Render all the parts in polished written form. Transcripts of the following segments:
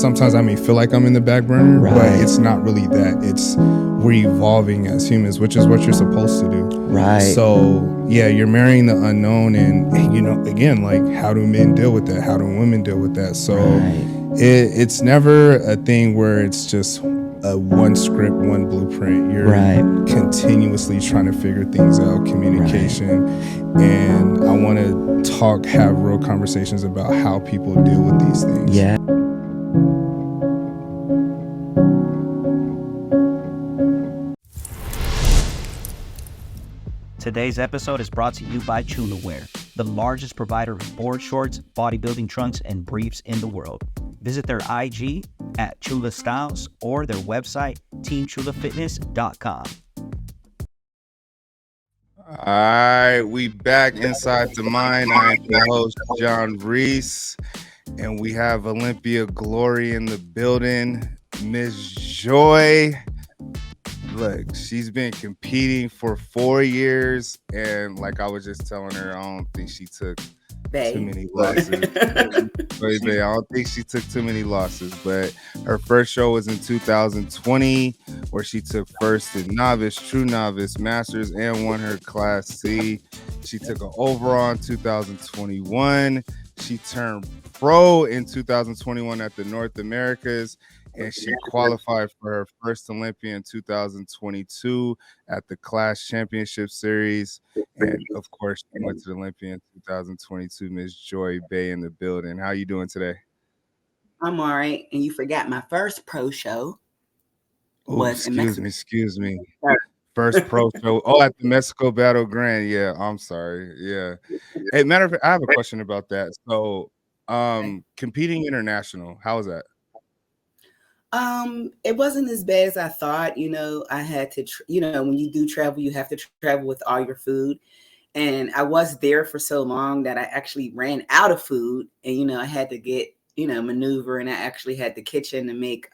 sometimes I may feel like I'm in the back burner, Right. but it's not really that. It's we're evolving as humans, which is what you're supposed to do. Right. So yeah, you're marrying the unknown, and you know, again, like, how do men deal with that? How do women deal with that? So it's never a thing where it's just a one script, one blueprint. You're continuously trying to figure things out, communication, and I want to have real conversations about how people deal with these things. Yeah. Today's episode is brought to you by Chula Wear, the largest provider of board shorts, bodybuilding trunks, and briefs in the world. Visit their IG at Chula Styles or their website, teamchulafitness.com. All right, we back inside the mind. I am your host, John Reese, and we have Olympia Glory in the building, Miss Joy. Look, she's been competing for 4 years, and like I was just telling her, I don't think she took too many losses. I don't think she took too many losses, but her first show was in 2020, where she took first in novice, true novice, masters, and won her class C. She took an overall in 2021. She turned pro in 2021 at the North Americas, and she qualified for her first Olympia in 2022 at the Class Championship Series. And of course, she went to the Olympia in 2022. Miss Joy Bey in the building. How you doing today? I'm all right. And you forgot my first pro show was in Mexico. Excuse me. First pro show. Oh, at the Mexico Battle Grand. Yeah, I'm sorry. Yeah. Hey, matter of fact, I have a question about that. So, competing international, how was that? It wasn't as bad as I thought. You know, I had to, when you do travel, you have to travel with all your food. And I was there for so long that I actually ran out of food, and, I had to get, maneuver, and I actually had the kitchen to make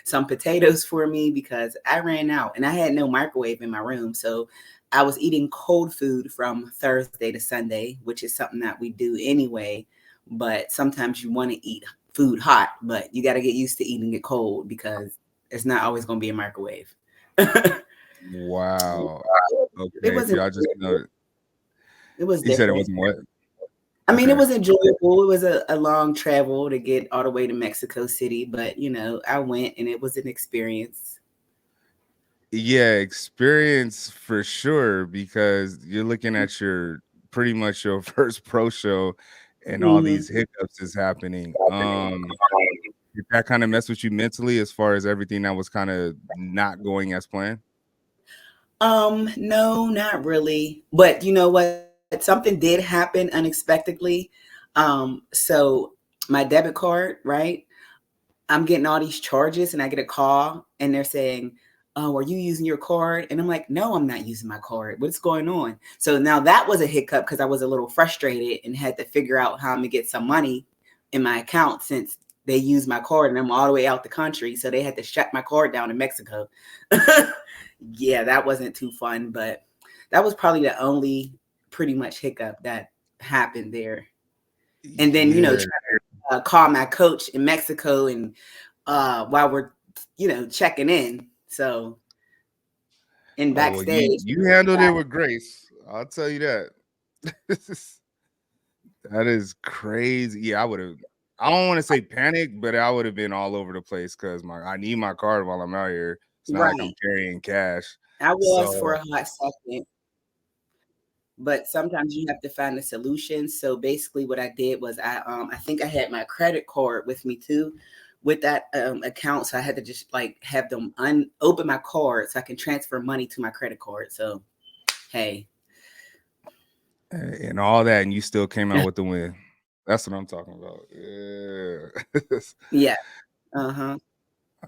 some potatoes for me because I ran out and I had no microwave in my room. So I was eating cold food from Thursday to Sunday, which is something that we do anyway. But sometimes you want to eat food hot, but you got to get used to eating it cold because it's not always going to be a microwave. Wow. Okay. It wasn't, y'all just know it was you different. said it wasn't what? I mean, it was enjoyable. It was a long travel to get all the way to Mexico City, but I went and it was an experience. Yeah, experience for sure, because you're looking at pretty much your first pro show and all these hiccups is happening. Did that kind of mess with you mentally as far as everything that was kind of not going as planned? No, not really. But you know what? Something did happen unexpectedly. So my debit card, right? I'm getting all these charges and I get a call and they're saying, "Oh, are you using your card?" And I'm like, "No, I'm not using my card. What's going on?" So now that was a hiccup because I was a little frustrated and had to figure out how I'm gonna get some money in my account since they used my card and I'm all the way out the country. So they had to shut my card down in Mexico. Yeah, that wasn't too fun, but that was probably the only pretty much hiccup that happened there. And then, trying to call my coach in Mexico and while we're, checking in. So, and backstage. Well, you handled it with grace. I'll tell you that. That is crazy. Yeah, I don't want to say panic, but I would have been all over the place because I need my card while I'm out here. It's not like I'm carrying cash. I was for a hot second. But sometimes you have to find a solution. So basically what I did was I think I had my credit card with me too with that account. So I had to just have them open my card so I can transfer money to my credit card. So, hey. And all that, and you still came out with the win. That's what I'm talking about. Yeah. Yeah. Uh-huh.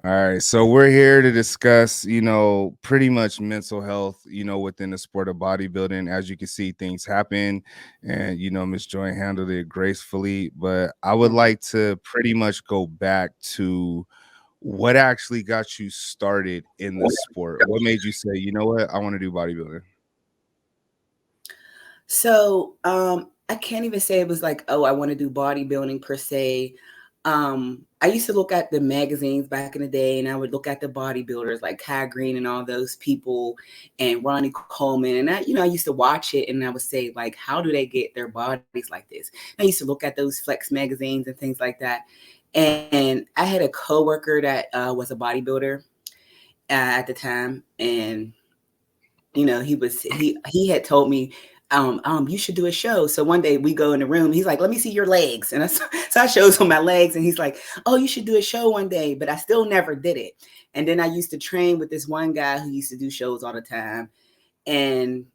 All right, so we're here to discuss, pretty much mental health, within the sport of bodybuilding. As you can see, things happen, and Miss Joy handled it gracefully. But I would like to pretty much go back to what actually got you started in the sport. What made you say, you know what, I want to do bodybuilding? So I can't even say it was like, oh, I want to do bodybuilding per se. I used to look at the magazines back in the day, and I would look at the bodybuilders like Kai Green and all those people, and Ronnie Coleman, and I used to watch it, and I would say like, how do they get their bodies like this? And I used to look at those Flex magazines and things like that. And I had a coworker that was a bodybuilder at the time, and he had told me, you should do a show. So one day we go in the room, he's like, let me see your legs. And so I shows him my legs, and he's like, oh, you should do a show one day. But I still never did it. And then I used to train with this one guy who used to do shows all the time. And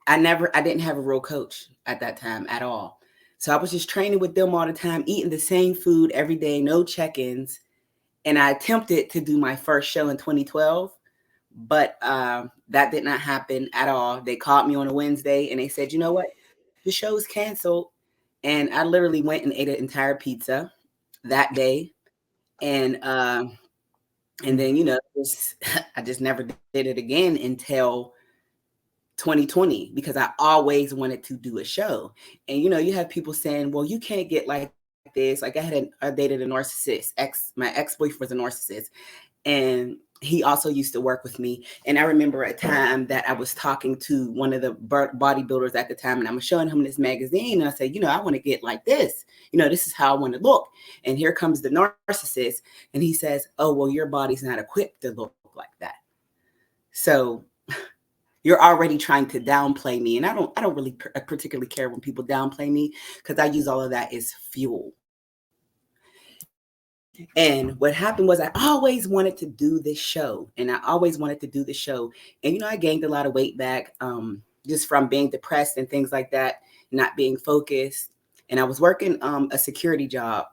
I didn't have a real coach at that time at all. So I was just training with them all the time, eating the same food every day, no check-ins. And I attempted to do my first show in 2012. But that did not happen at all. They called me on a Wednesday and they said, you know what? The show's canceled. And I literally went and ate an entire pizza that day. And then, I just never did it again until 2020, because I always wanted to do a show. And, you have people saying, well, you can't get like this. Like I dated a narcissist. My ex-boyfriend was a narcissist. And he also used to work with me. And I remember a time that I was talking to one of the bodybuilders at the time, and I was showing him this magazine. And I said, I want to get like this. This is how I want to look. And here comes the narcissist. And he says, oh, well, your body's not equipped to look like that. So you're already trying to downplay me. And I don't really particularly care when people downplay me, because I use all of that as fuel. And what happened was I always wanted to do this show. And I gained a lot of weight back just from being depressed and things like that, not being focused. And I was working a security job.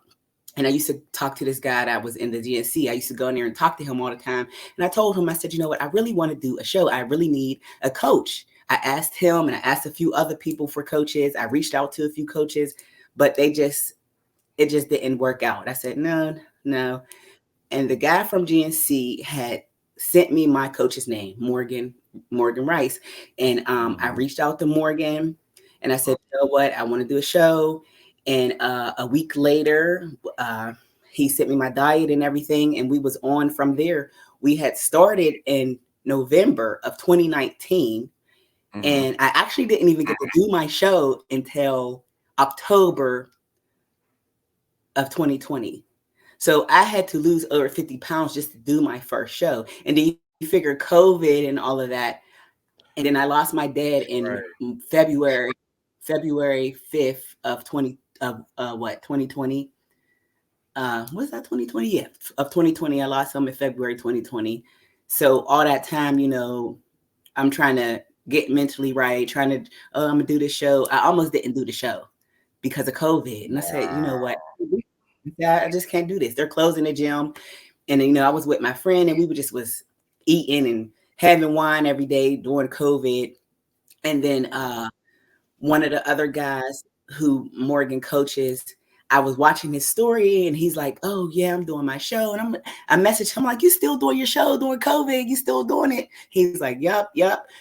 And I used to talk to this guy that was in the GNC. I used to go in there and talk to him all the time. And I told him, I said, you know what? I really want to do a show. I really need a coach. I asked him, and I asked a few other people for coaches. I reached out to a few coaches, but it just didn't work out. I said, no. And the guy from GNC had sent me my coach's name, Morgan Rice. And I reached out to Morgan, and I said, you know what? I want to do a show. And a week later, he sent me my diet and everything. And we was on from there. We had started in November of 2019. Mm-hmm. And I actually didn't even get to do my show until October of 2020. So I had to lose over 50 pounds just to do my first show. And then you figure COVID and all of that. And then I lost my dad in February 5th of 2020. Was that 2020? Yeah, of 2020. I lost him in February 2020. So all that time, I'm trying to get mentally right, I'm gonna do this show. I almost didn't do the show because of COVID. And I said, you know what? I just can't do this. They're closing the gym. And I was with my friend, and we was eating and having wine every day during COVID. And then one of the other guys who Morgan coaches, I was watching his story, and he's like, oh yeah, I'm doing my show. And I messaged him like, you still doing your show during COVID? You still doing it? He's like, yep.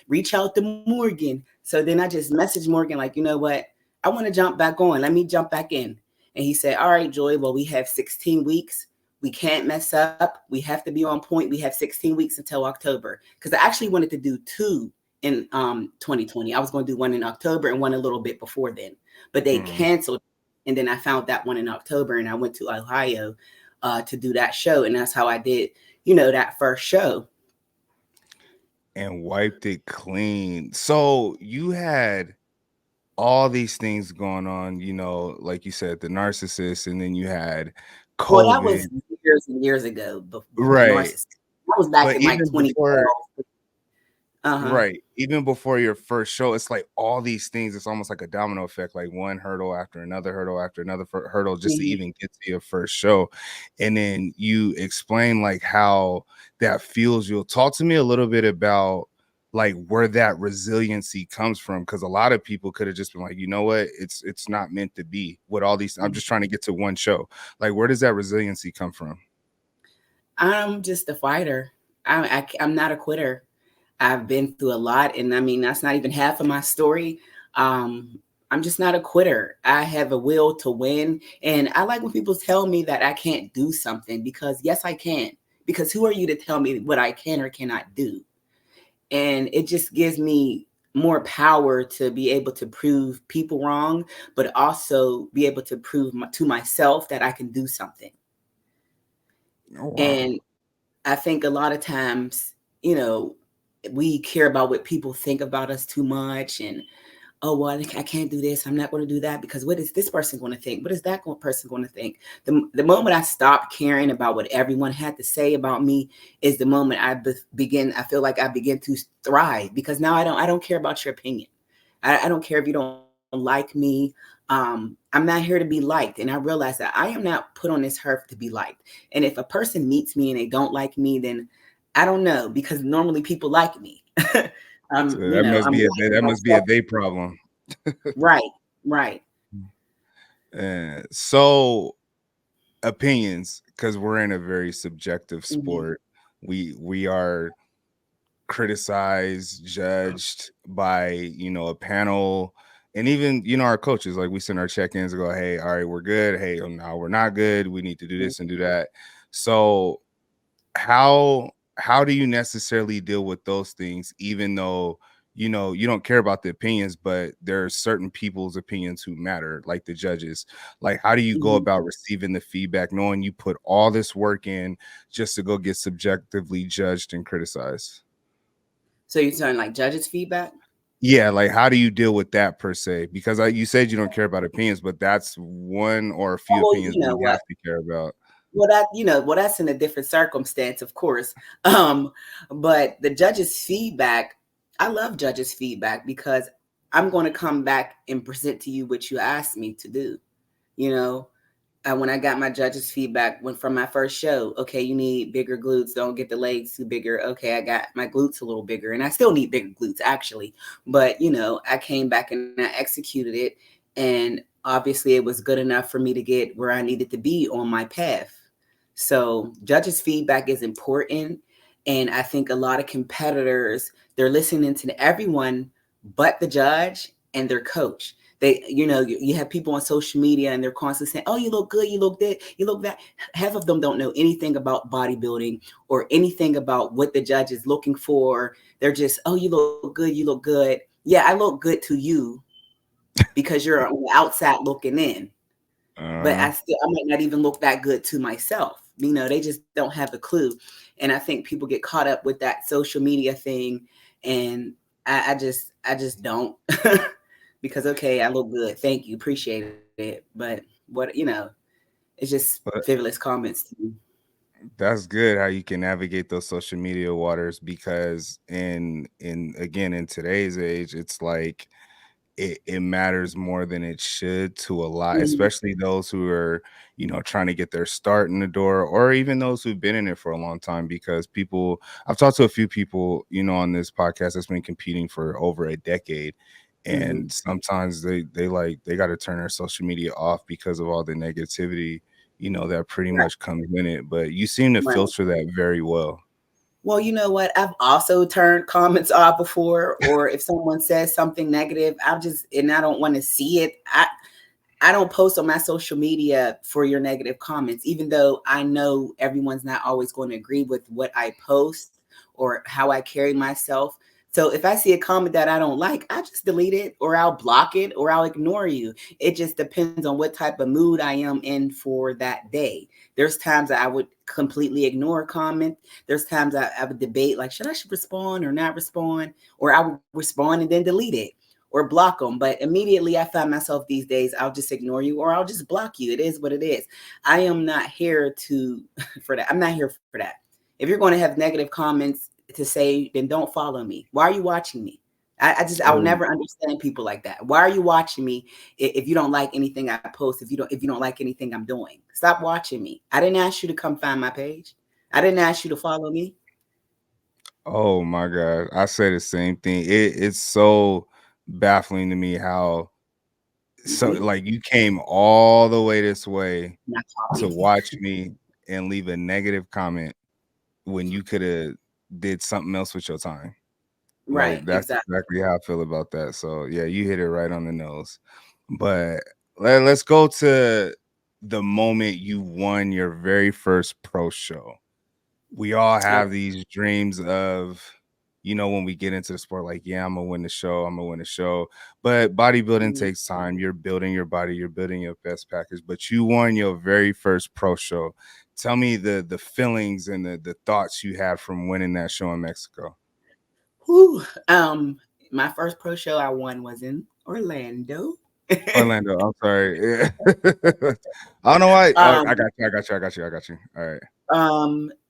Reach out to Morgan. So then I just messaged Morgan like, you know what? I want to jump back on. Let me jump back in. And he said, all right, Joy, well, we have 16 weeks. We can't mess up. We have to be on point. We have 16 weeks until October. Because I actually wanted to do 2 in 2020. I was going to do one in October and one a little bit before then. But they canceled. And then I found that one in October, and I went to Ohio to do that show. And that's how I did, that first show. And wiped it clean. So you had all these things going on, like you said, the narcissist, and then you had COVID. Well, that was years and years ago. Right. That was back in like 2012. Right. Even before your first show, it's like all these things. It's almost like a domino effect, like one hurdle after another hurdle just to even get to your first show. And then you explain like how that fuels you. Talk to me a little bit about like where that resiliency comes from, because a lot of people could have just been like, you know what, it's not meant to be with all these. I'm just trying to get to one show. Like, where does that resiliency come from? I'm just a fighter. I'm not a quitter. I've been through a lot, and I mean, that's not even half of my story. I'm just not a quitter. I have a will to win. And I like when people tell me that I can't do something, because yes, I can. Because who are you to tell me what I can or cannot do? And it just gives me more power to be able to prove people wrong, but also be able to prove to myself that I can do something. Oh wow. And I think a lot of times, you know, we care about what people think about us too much. And oh, well, I can't do this. I'm not going to do that because what is this person going to think? What is that person going to think? The moment I stopped caring about what everyone had to say about me is the moment I feel like I begin to thrive, because now I don't care about your opinion. I don't care if you don't like me. I'm not here to be liked. And I realize that I am not put on this earth to be liked. And if a person meets me and they don't like me, then I don't know, because normally people like me. So You know, I'm liked that by must be a they problem. right, right. So opinions, because we're in a very subjective Mhm, sport. We are criticized, judged by, a panel, and even, our coaches. Like, we send our check-ins and go, hey, all right, we're good. Hey, no, we're not good. We need to do mhm. this and do that. So how do you necessarily deal with those things, even though you don't care about the opinions, but there are certain people's opinions who matter, like the judges? Like, how do you go Mhm. about receiving the feedback knowing you put all this work in just to go get subjectively judged and criticized? So you're saying like judges' feedback? Yeah, like, how do you deal with that per se? Because you said you don't care about opinions, but that's one or a Oh, few well, opinions you know we what? have to care about. Well, that's in a different circumstance, of course. Um, but the judges' feedback, I love judges' feedback because I'm going to come back and present to you what you asked me to do. You know, when I got my judges' feedback when from my first show, okay, you need bigger glutes. Don't get the legs too bigger. Okay, I got my glutes a little bigger, and I still need bigger glutes actually. But I came back and I executed it, and obviously it was good enough for me to get where I needed to be on my path. So judges' feedback is important, and I think a lot of competitors, they're listening to everyone but the judge and their coach. You have people on social media and they're constantly saying, oh, you look good, you look this, you look that. Half of them don't know anything about bodybuilding or anything about what the judge is looking for. They're just, oh, you look good, you look good. Yeah, I look good to you because you're on the outside looking in, but uh I might not even look that good to myself. They just don't have a clue. And I think people get caught up with that social media thing, and I just don't. Because okay, I look good, thank you, appreciate it, but it's just but frivolous comments to me. that's good how you can navigate those social media waters, because in again, in today's age, it's like it matters more than it should to a lot, Mhm, especially those who are, trying to get their start in the door, or even those who've been in it for a long time. Because I've talked to a few people, on this podcast that's been competing for over a decade. mhm, And sometimes they got to turn their social media off because of all the negativity, that pretty right, much comes in it. But you seem to right. filter that very well. Well, you know what? I've also turned comments off before, or if someone says something negative, and I don't want to see it. I don't post on my social media for your negative comments, even though I know everyone's not always going to agree with what I post or how I carry myself. So if I see a comment that I don't like, I just delete it, or I'll block it, or I'll ignore you. It just depends on what type of mood I am in for that day. There's times that I would completely ignore a comment. There's times I would debate, like, should respond or not respond? Or I would respond and then delete it or block them. But immediately I find myself these days, I'll just ignore you or I'll just block you. It is what it is. I am not here to for that. I'm not here for that. If you're going to have negative comments to say, then don't follow me. Why are you watching me? I'll Oh, never understand people like that. Why are you watching me if you don't like anything I post, if you don't like anything I'm doing? Stop watching me. I didn't ask you to come find my page. I didn't ask you to follow me. oh my God. I say the same thing. It's so baffling to me how, so, Mm-mm, like, you came all the way this way not to talking. watch me and leave a negative comment when you could have did something else with your time. Like Right, that's exactly. exactly how I feel about that. So yeah, you hit it right on the nose. But let's go to the moment you won your very first pro show. We all Oh, have these dreams of, when we get into the sport, like, yeah, I'm gonna win the show, I'm gonna win the show. But bodybuilding mhm. takes time. You're building your body, you're building your best package, but you won your very first pro show. Tell me the feelings and the thoughts you had from winning that show in Mexico. Whew. My first pro show I won was in Orlando. Orlando, I'm sorry. I don't know why. Oh, I um, got you, I got you, I got you, I got you. All right.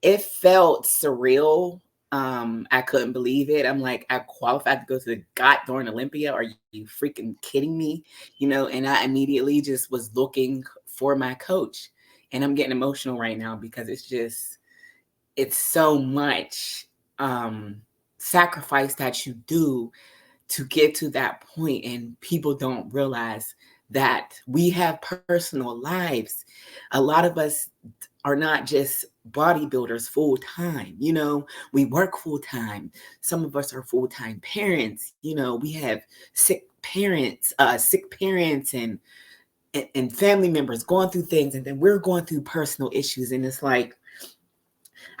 it felt surreal. I couldn't believe it. I'm like, I qualified to go to the goddamn Olympia. Are you freaking kidding me? And I immediately just was looking for my coach. And I'm getting emotional right now because it's so much sacrifice that you do to get to that point, and people don't realize that we have personal lives. A lot of us are not just bodybuilders full time. We work full time. Some of us are full time parents. We have sick parents, and family members going through things, and then we're going through personal issues. And it's like,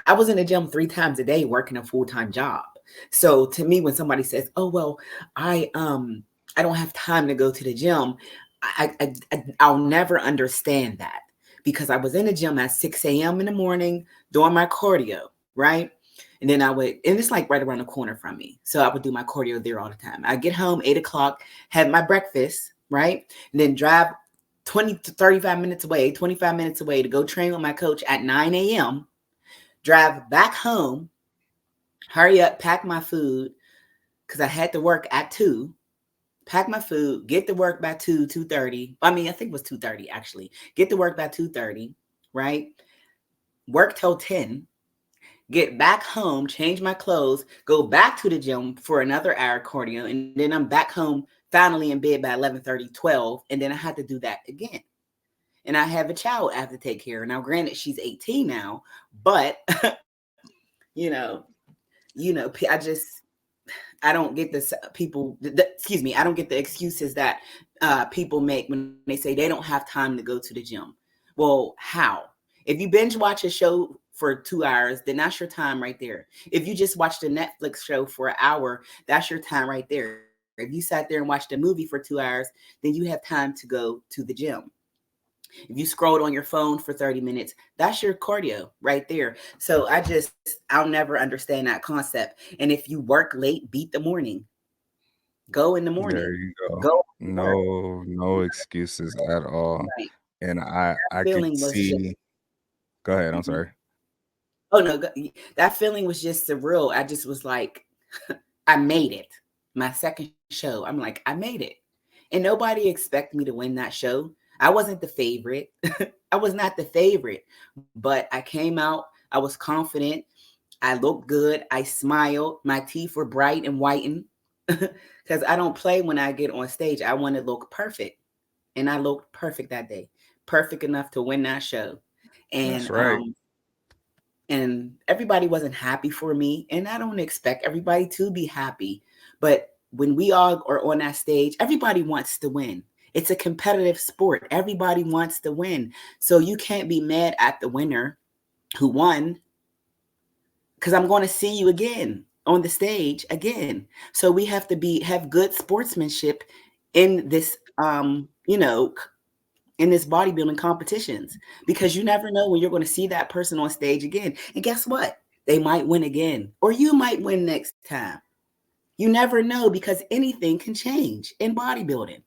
I was in the gym 3 times a day working a full time job. So to me, when somebody says, "Oh well, I don't have time to go to the gym," I'll never understand that, because I was in the gym at 6 a.m. in the morning doing my cardio, right? And then and it's like right around the corner from me. So I would do my cardio there all the time. I get home 8 o'clock, have my breakfast, right? And then drive 20 to 35 minutes away, 25 minutes away to go train with my coach at 9 a.m., drive back home, hurry up, pack my food, because I had to work at 2, pack my food, get to work by 2:30. I mean, I think it was 2:30 actually. Get to work by 2:30, right? Work till 10, get back home, change my clothes, go back to the gym for another hour cardio, and then I'm back home finally in bed by 11:30, 12, and then I had to do that again. And I have a child I have to take care of. Now, granted, she's 18 now, but you know, I don't get this I don't get the excuses that people make when they say they don't have time to go to the gym. Well, how? If you binge watch a show for 2 hours, then that's your time right there. If you just watched a Netflix show for an hour, that's your time right there. If you sat there and watched a movie for 2 hours, then you have time to go to the gym. If you scrolled on your phone for 30 minutes, that's your cardio right there. So I'll never understand that concept. And if you work late, beat the morning. Go in the There morning. you go. Go to work. No excuses at all. Right. And I could Feeling was just see. Go ahead. I'm mhm. sorry. Oh no, that feeling was just surreal. I just was like, I made it. My second show. I'm like, I made it. And nobody expected me to win that show. I wasn't the favorite. I was not the favorite, but I came out. I was confident. I looked good. I smiled. My teeth were bright and whitened because I don't play when I get on stage. I want to look perfect. And I looked perfect that day, perfect enough to win that show. That's And right. everybody wasn't happy for me, and I don't expect everybody to be happy. But when we all are on that stage, everybody wants to win. It's a competitive sport. Everybody wants to win. So you can't be mad at the winner who won, because I'm going to see you again on the stage again. So we have to have good sportsmanship in this in this bodybuilding competitions, because you never know when you're going to see that person on stage again. And guess what? They might win again, or you might win next time. You never know, because anything can change in bodybuilding.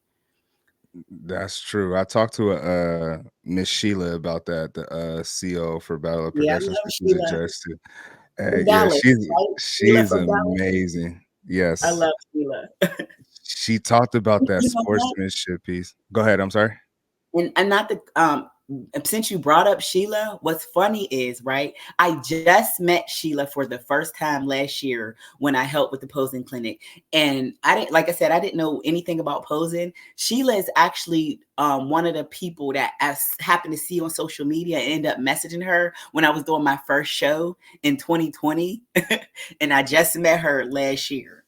That's true. I talked to Miss Sheila about that, the CEO for Battle of Yeah, I Progressions, love because she's a Sheila judge too. from Yeah, Dallas, right? Sheila she's from Dallas. amazing. I Yes. love Sheila. She talked about that You know what? sportsmanship piece. Go ahead. I'm sorry. And not the since you brought up Sheila, what's funny is, right, I just met Sheila for the first time last year when I helped with the posing clinic. And I didn't, like I said, I didn't know anything about posing. Sheila is actually one of the people that I happened to see on social media and end up messaging her when I was doing my first show in 2020. And I just met her last year.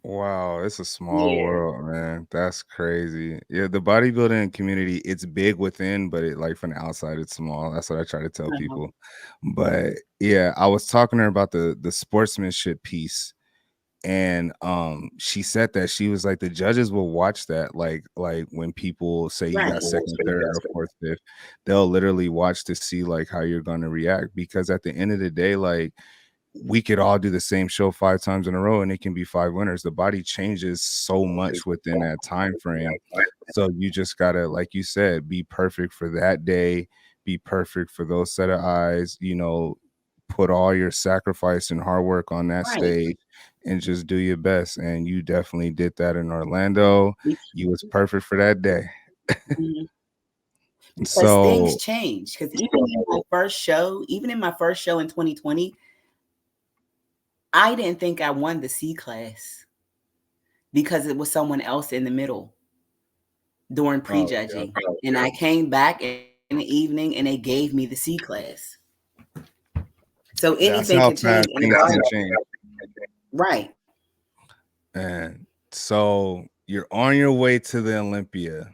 Wow, it's a small Yeah. world, man. That's crazy. Yeah, the bodybuilding community, it's big within, but it like from the outside, it's small. That's what I try to tell Uh-huh. people. But yeah, I was talking to her about the sportsmanship piece. And she said that she was like the judges will watch that like when people say you Right. got second, third, or fourth, fifth, they'll literally watch to see like how you're gonna react because at the end of the day, like we could all do the same show 5 times in a row and it can be 5 winners. The body changes so much within that time frame. So you just gotta, like you said, be perfect for that day, be perfect for those set of eyes, put all your sacrifice and hard work on that Right. stage and just do your best. And you definitely did that in Orlando. You was perfect for that day. Mhm. Because things So change. Because even in my first show in 2020, I didn't think I won the C class because it was someone else in the middle during oh yeah. prejudging. And I came back in the evening and they gave me the C class. So That's anything how can change fast in the things body. can change. Right. And so you're on your way to the Olympia.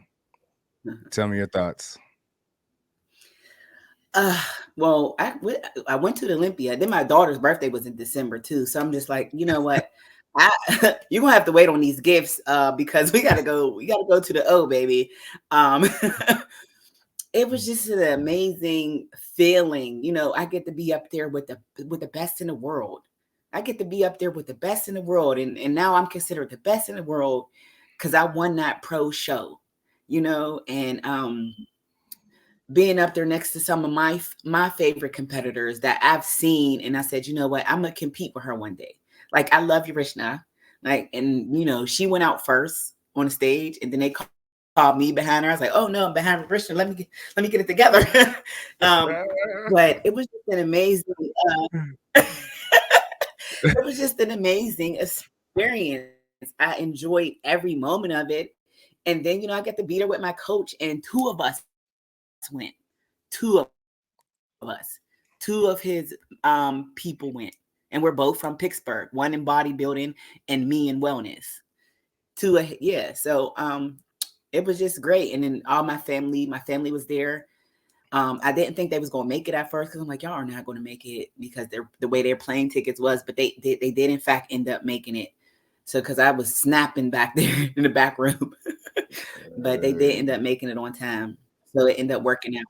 Tell me your thoughts. Uh, well, I went to the Olympia. Then my daughter's birthday was in December too. So I'm just like, you know what? You're gonna have to wait on these gifts because we gotta go to the O, baby. Um it was just an amazing feeling. I get to be up there with the best in the world. I get to be up there with the best in the world. And now I'm considered the best in the world because I won that pro show, and being up there next to some of my favorite competitors that I've seen, and I said, you know what, I'm gonna compete with her one day. Like I love Yarishna, and she went out first on the stage, and then they called me behind her. I was like, oh no, I'm behind Yarishna. Let me get it together. But it was just an amazing. It was just an amazing experience. I enjoyed every moment of it, and then I got to beat her with my coach, and two of us went. Two of us. Two of his people went. And we're both from Pittsburgh, one in bodybuilding and me in wellness. Yeah. So it was just great. And then my family was there. I didn't think they was gonna make it at first because I'm like, y'all are not gonna make it because the way their plane tickets was, but they did in fact end up making it. So because I was snapping back there in the back room, but they did end up making it on time. So it ended up working out.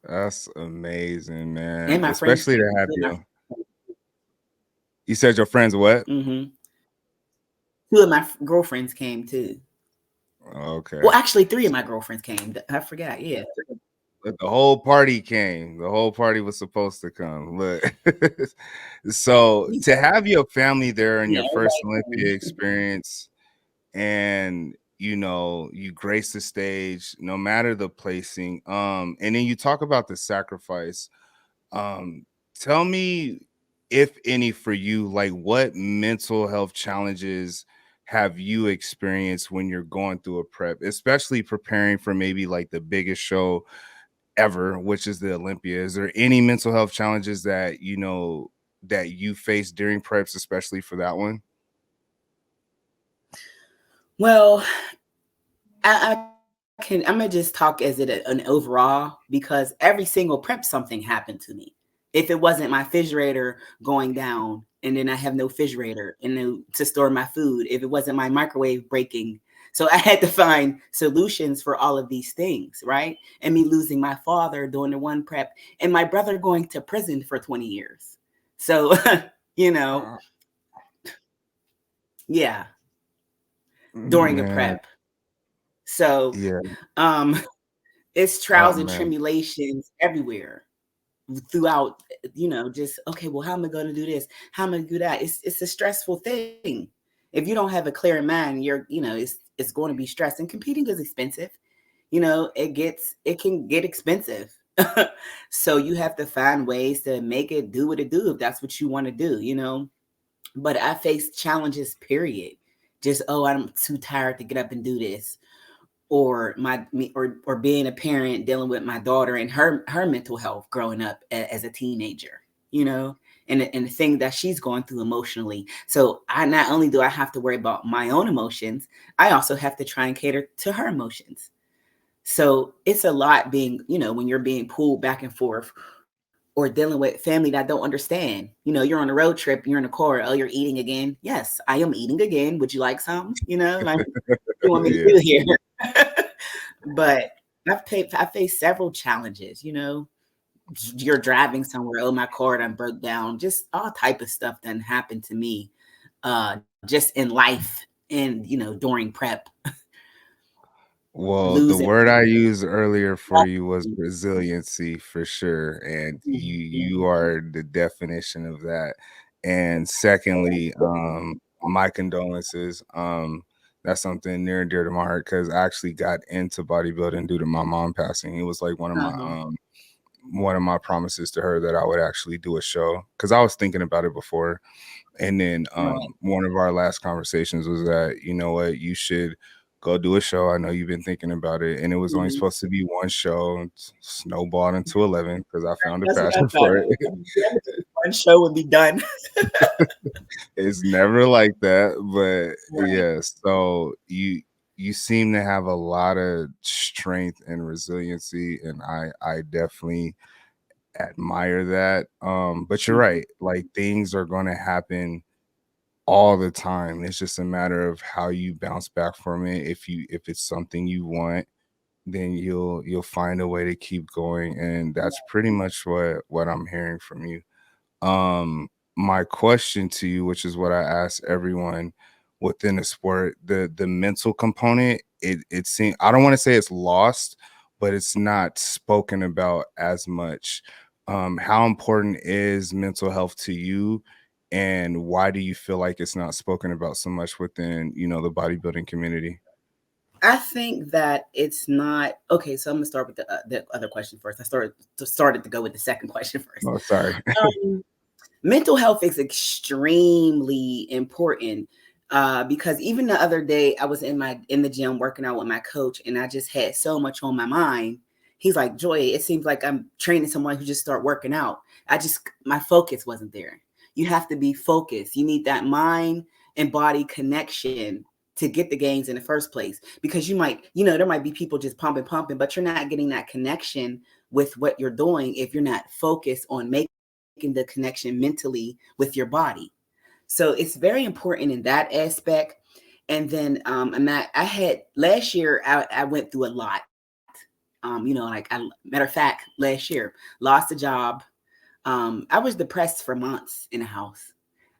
That's amazing, man. And my friends Especially came to have too. you. You said your friends what? Mhm. Two of my girlfriends came too. Okay. Well, actually, three of my girlfriends came. I forgot. Yeah. But the whole party came. The whole party was supposed to come. Look. So to have your family there in Yeah. your first Olympia Everybody came. experience and you grace the stage no matter the placing. And then you talk about the sacrifice. Tell me if any for you, like what mental health challenges have you experienced when you're going through a prep, especially preparing for maybe like the biggest show ever, which is the Olympia? Is there any mental health challenges that that you face during preps, especially for that one? Well, I'm gonna just talk as an overall because every single prep something happened to me. If it wasn't my refrigerator going down and then I have no refrigerator and to store my food, if it wasn't my microwave breaking. So I had to find solutions for all of these things, right? And me losing my father during the one prep and my brother going to prison for 20 years. So, you know, Uh, yeah, during a Man, prep. So, yeah. um, it's Oh trials and man. tribulations everywhere throughout, just okay, well, how am I going to do this? How am I going to do that? It's a stressful thing. If you don't have a clear mind, it's going to be stressed. And competing is expensive. It can get expensive. So you have to find ways to make it do what it do if that's what you want to do. But I faced challenges, period. Just, oh, I'm too tired to get up and do this, or being a parent dealing with my daughter and her mental health growing up as a teenager. and the thing that she's going through emotionally. So I not only do I have to worry about my own emotions, I also have to try and cater to her emotions. So it's a lot being, when you're being pulled back and forth or dealing with family that don't understand. You're on a road trip, you're in a car, oh, you're eating again. Yes, I am eating again. Would you like some? Like, what do you want me to Yeah. do here? But I faced several challenges, you're driving somewhere, oh, my car done broke down, just all type of stuff done happened to me, just in life and, during prep, Well, the losing. word I used earlier for you was resiliency for sure, and you Mhm. are the definition of that. And secondly, my condolences. That's something near and dear to my heart because I actually got into bodybuilding due to my mom passing. It was like Uh-huh. one of my promises to her that I would actually do a show because I was thinking about it before. And then Right. one of our last conversations was that, you know what, you should go do a show. I know you've been thinking about it. And it was only Mhm. supposed to be one show. It's snowballed into 11 because I found a That's what I passion thought. for it. One show would be done. It's never like that. But Right. yeah, so you seem to have a lot of strength and resiliency. And I definitely admire that. But you're Mhm. right, like things are gonna happen all the time. It's just a matter of how you bounce back from it. If it's something you want, then you'll find a way to keep going. And that's pretty much what I'm hearing from you. My question to you, which is what I ask everyone within the sport, the mental component, it seems, I don't want to say it's lost, but it's not spoken about as much. How important is mental health to you? And why do you feel like it's not spoken about so much within, the bodybuilding community? I think that it's not okay. So I'm gonna start with the other question first. I started to go with the second question first. Oh, sorry. Um, Mental health is extremely important, because even the other day I was in the gym working out with my coach, and I just had so much on my mind. He's like, Joy, it seems like I'm training someone who just start working out. My focus wasn't there. You have to be focused. You need that mind and body connection to get the gains in the first place, because there might be people just pumping, but you're not getting that connection with what you're doing if you're not focused on making the connection mentally with your body. So it's very important in that aspect. And then I had last year, I went through a lot. Matter of fact, last year, lost a job. I was depressed for months in the house.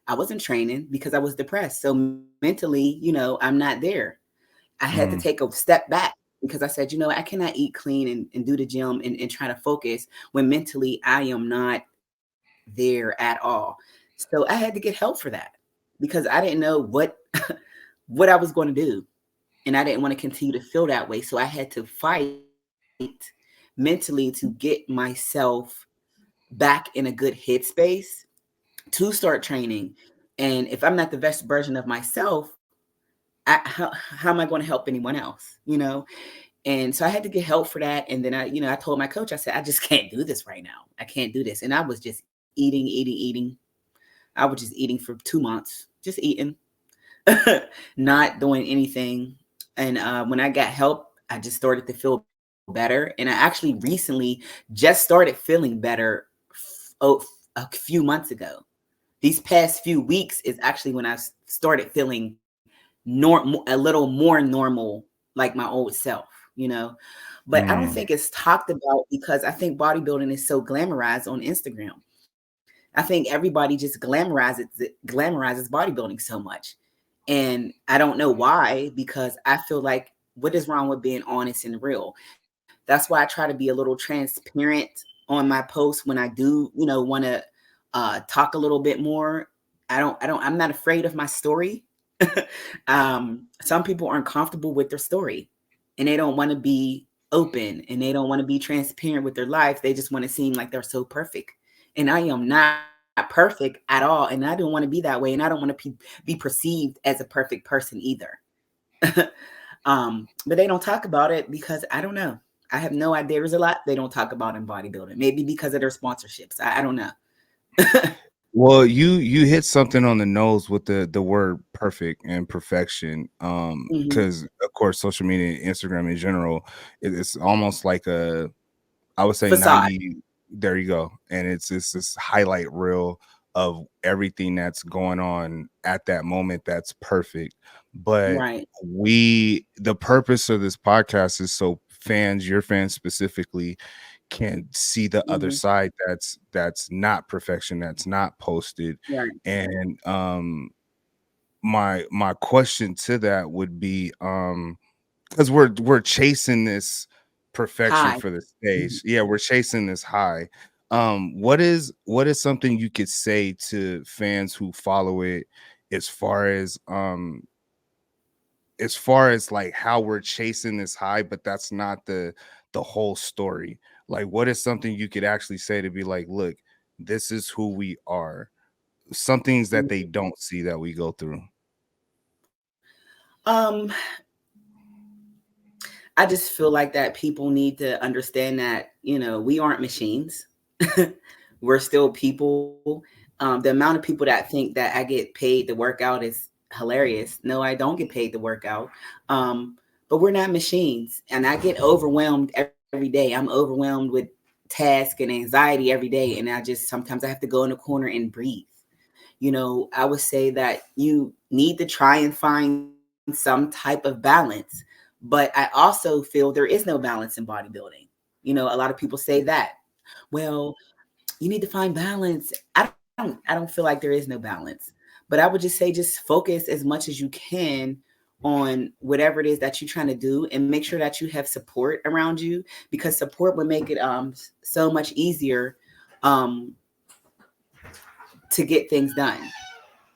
I wasn't training because I was depressed. So mentally, I'm not there. I had to Mm, take a step back because I said, I cannot eat clean and do the gym and try to focus when mentally I am not there at all. So I had to get help for that because I didn't know what what I was going to do, and I didn't want to continue to feel that way. So I had to fight mentally to get myself back in a good headspace to start training. And if I'm not the best version of myself, how am I going to help anyone else? And so I had to get help for that. And then I told my coach, I said, I just can't do this right now. I can't do this. And I was just eating. I was just eating for 2 months, just eating, not doing anything. And when I got help, I just started to feel better. And I actually recently just started feeling better a few months ago. These past few weeks is actually when I started feeling a little more normal, like my old self, But I don't mm, think it's talked about because I think bodybuilding is so glamorized on Instagram. I think everybody just glamorizes bodybuilding so much. And I don't know why, because I feel like what is wrong with being honest and real? That's why I try to be a little transparent on my posts when I do, want to talk a little bit more. I'm not afraid of my story. Some people aren't comfortable with their story and they don't want to be open and they don't want to be transparent with their life. They just want to seem like they're so perfect. And I am not perfect at all. And I don't want to be that way. And I don't want to be perceived as a perfect person either. But they don't talk about it because I don't know. I have no idea. There's a lot they don't talk about in bodybuilding. Maybe because of their sponsorships. I don't know. Well, you hit something on the nose with the word perfect and perfection. Mhm. Because of course, social media, Instagram in general, it's almost like I would say Facade. 90. There you go. And it's this highlight reel of everything that's going on at that moment that's perfect. But Right. the purpose of this podcast is so fans, your fans specifically, can see the other Mhm. side that's not perfection, that's not posted. Right. And my question to that would be, because we're chasing this perfection High. for the Mhm. stage. Yeah, we're chasing this high. What is something you could say to fans who follow it, as far as like how we're chasing this high, but that's not the whole story. Like, what is something you could actually say to be like, look, this is who we are. Some things that they Mhm. don't see that we go through. Um, I just feel like that people need to understand that, we aren't machines. We're still people. The amount of people that think that I get paid to work out is hilarious. No, I don't get paid to work out. But we're not machines. And I get overwhelmed every day. I'm overwhelmed with task and anxiety every day. And sometimes I have to go in the corner and breathe. I would say that you need to try and find some type of balance. But I also feel there is no balance in bodybuilding. A lot of people say that. Well, you need to find balance. I don't feel like there is no balance. But I would just say just focus as much as you can on whatever it is that you're trying to do, and make sure that you have support around you, because support would make it so much easier um to get things done.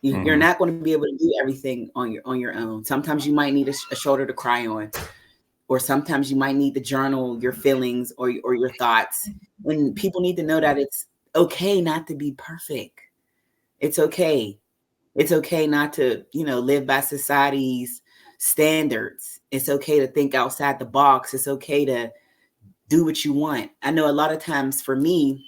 You're Mhm. not going to be able to do everything on your own. Sometimes you might need a shoulder to cry on, or sometimes you might need to journal your feelings or your thoughts. And people need to know that it's okay not to be perfect. It's okay. It's okay not to, live by society's standards. It's okay to think outside the box. It's okay to do what you want. I know a lot of times for me,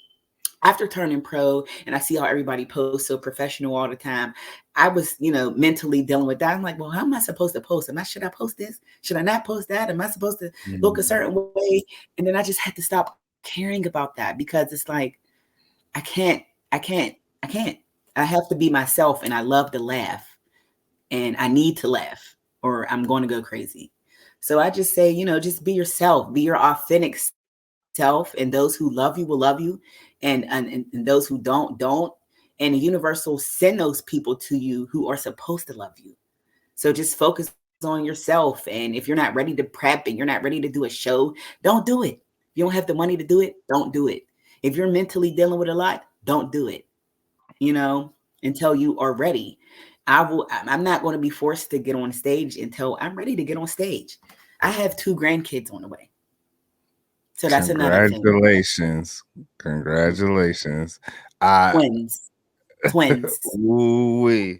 after turning pro, and I see how everybody posts so professional all the time, I was, mentally dealing with that. I'm like, well, how am I supposed to post? Should I post this? Should I not post that? Am I supposed to look a Mhm. certain way? And then I just had to stop caring about that, because it's like, I can't, I can't, I can't. I have to be myself, and I love to laugh, and I need to laugh, or I'm going to go crazy. So I just say, just be yourself, be your authentic self, and those who love you will love you, and those who don't. And the universe will send those people to you who are supposed to love you. So just focus on yourself. And if you're not ready to prep and you're not ready to do a show, don't do it. If you don't have the money to do it, don't do it. If you're mentally dealing with a lot, don't do it, you know, until you are ready. I'm not going to be forced to get on stage until I'm ready to get on stage. I have 2 grandkids on the way. So that's another thing. Congratulations. Congratulations. I Twins. Twins. ooh.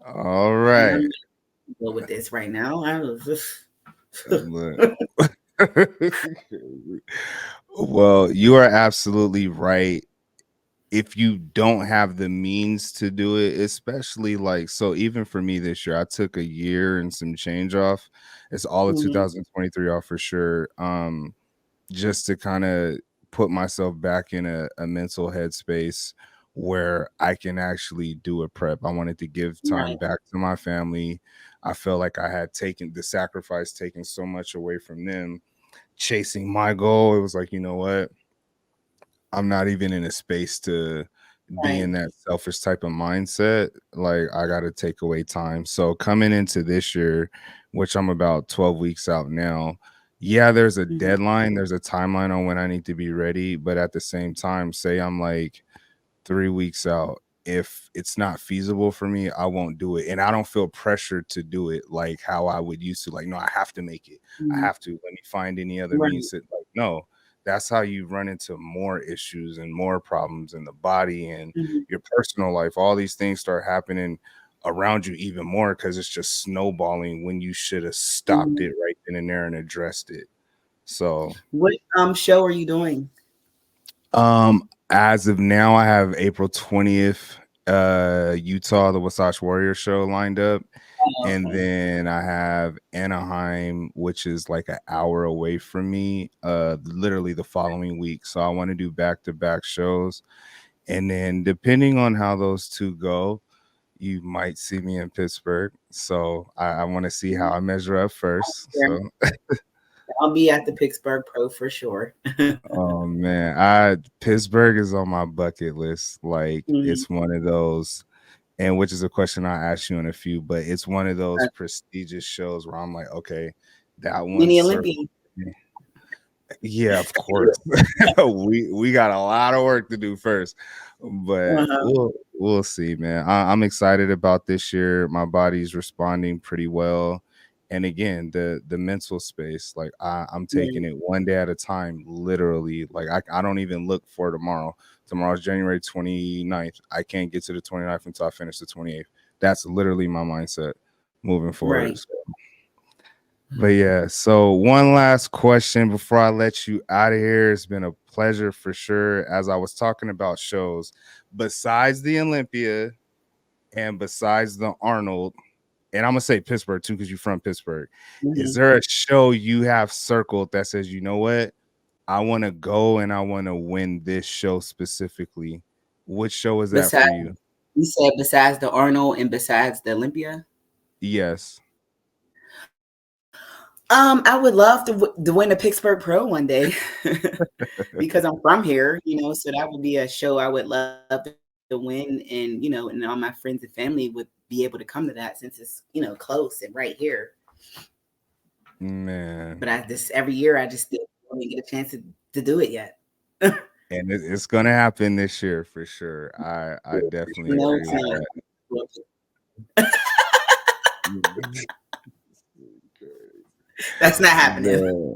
All And I'm right. not deal with this right now. I was just Look. Well, you are absolutely right. If you don't have the means to do it, especially like, so even for me this year, I took a year and some change off. It's all of Mhm. 2023 off for sure. Just to kind of put myself back in a mental headspace where I can actually do a prep. I wanted to give time Right. back to my family. I felt like I had taken the sacrifice, taken so much away from them, chasing my goal. It was like, you know what? I'm not even in a space to be Right. in that selfish type of mindset. Like, I got to take away time. So coming into this year, which I'm about 12 weeks out now, yeah, there's a Mhm. deadline, there's a timeline on when I need to be ready. But at the same time, say I'm like 3 weeks out. If it's not feasible for me, I won't do it. And I don't feel pressured to do it like how I would used to. Like, no, I have to make it. I Mhm. have to. Let me find any other Right. means to, like, no, that's how you run into more issues and more problems in the body and Mhm. your personal life. All these things start happening around you even more because it's just snowballing when you should have stopped Mhm. it right then and there and addressed it. So What show are you doing? as of now, I have April 20th Utah, the Wasatch Warrior show lined up. And Okay. then I have Anaheim, which is like an hour away from me, literally the following week. So I want to do back-to-back shows. And then depending on how those two go, you might see me in Pittsburgh. So I want to see how I measure up first. Yeah, So I'll be at the Pittsburgh Pro for sure. oh man, Pittsburgh is on my bucket list. Like Mhm. it's one of those, and which is a question I'll ask you in a few, but it's one of those prestigious shows where I'm like, okay, that one's Mini circled. Olympian. Yeah, of course. we got a lot of work to do first, but Uh-huh. we'll see, man. I'm excited about this year. My body's responding pretty well, and again, the mental space, like I'm taking Yeah. it one day at a time, literally. Like I don't even look for tomorrow. Tomorrow's January 29th. I can't get to the 29th until I finish the 28th. That's literally my mindset moving forward. Right. But yeah, so one last question before I let you out of here. It's been a pleasure for sure. As I was talking about shows, besides the Olympia and besides the Arnold, and I'm gonna say Pittsburgh too, because you're from Pittsburgh. Is Mhm. there a show you have circled that says, you know what, I want to go and I want to win this show specifically? Which show is that for Besides, you? you said besides the Arnold and besides the Olympia. Yes. I would love to win the Pittsburgh Pro one day because I'm from here, so that would be a show I would love to win, and and all my friends and family would be able to come to that since it's close and right here. Man. But every year I just still don't get a chance to do it yet. And it's gonna happen this year for sure. I definitely No, agree it's with not. that. That's not happening. Yeah.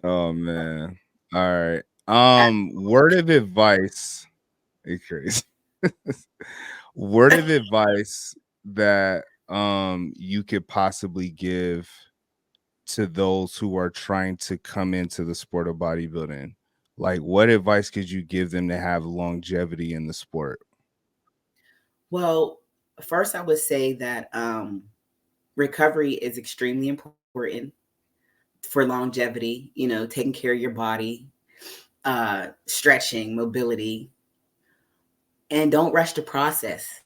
Oh man. All right. Word of advice. You crazy. Word of advice that you could possibly give to those who are trying to come into the sport of bodybuilding. Like, what advice could you give them to have longevity in the sport? Well, first I would say that recovery is extremely important for longevity, taking care of your body, stretching, mobility, and don't rush the process.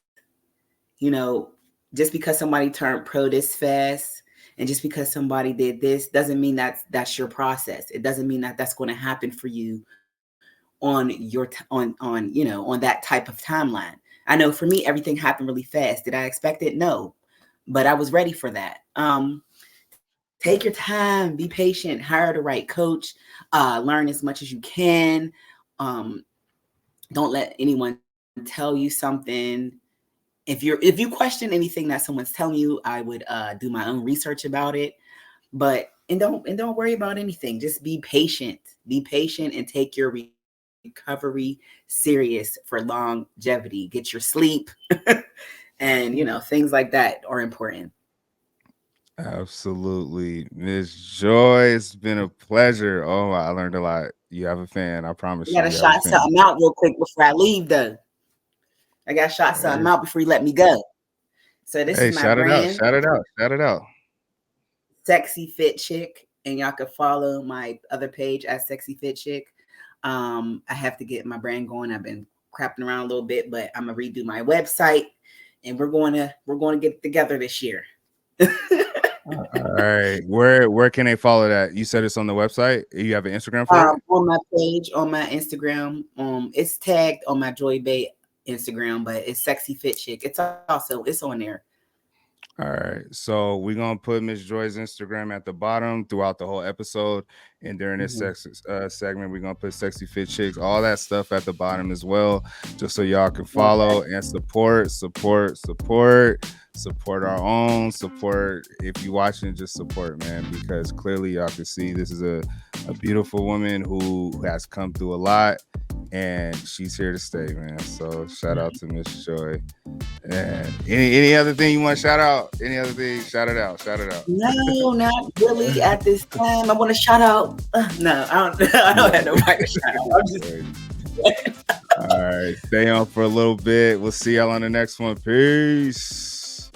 Just because somebody turned pro this fast and just because somebody did this doesn't mean that's your process. It doesn't mean that that's going to happen for you on your on that type of timeline. I know for me everything happened really fast. Did I expect it? No, but I was ready for that. Take your time, be patient, hire the right coach, learn as much as you can. Don't let anyone tell you something. If you question anything that someone's telling you, I would do my own research about it. But don't worry about anything. Just be patient. Be patient and take your recovery serious for longevity. Get your sleep, and things like that are important. Absolutely. Miss Joy, it's been a pleasure. Oh, I learned a lot. You have a fan. I promise I you, gotta you have a shot fan. something out real quick before I leave, though. I got shot something out before you let me go. So this is Hey, my shout it out. brand, Shout it out. Shout it out. Sexy Fit Chick, and y'all can follow my other page at Sexy Fit Chick. I have to get my brand going. I've been crapping around a little bit, but I'm gonna redo my website, and we're going to get together this year. All right. Where can they follow that? You said it's on the website. You have an Instagram for it? On my page, on my Instagram, it's tagged on my Joy Bey Instagram, but it's Sexy Fit Chick. It's on there. All right. So we're gonna put Miss Joy's Instagram at the bottom throughout the whole episode. And during this segment, we're gonna put Sexy Fit Chicks, all that stuff at the bottom as well, just so y'all can follow and support our own support. If you watching, just support, man, because clearly y'all can see this is a beautiful woman who has come through a lot, and she's here to stay, man. So shout out to Miss Joy. And any other thing you want to shout out? Any other thing? Shout it out. Shout it out. No, not really at this time. I want to shout out. No, I don't. I don't have nobody to shout out. I'm just. All right. Stay on for a little bit. We'll see y'all on the next one. Peace.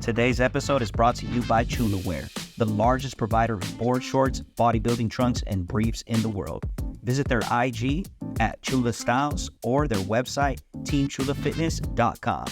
Today's episode is brought to you by Chulaware, the largest provider of board shorts, bodybuilding trunks, and briefs in the world. Visit their IG at Chula Styles or their website, teamchulafitness.com.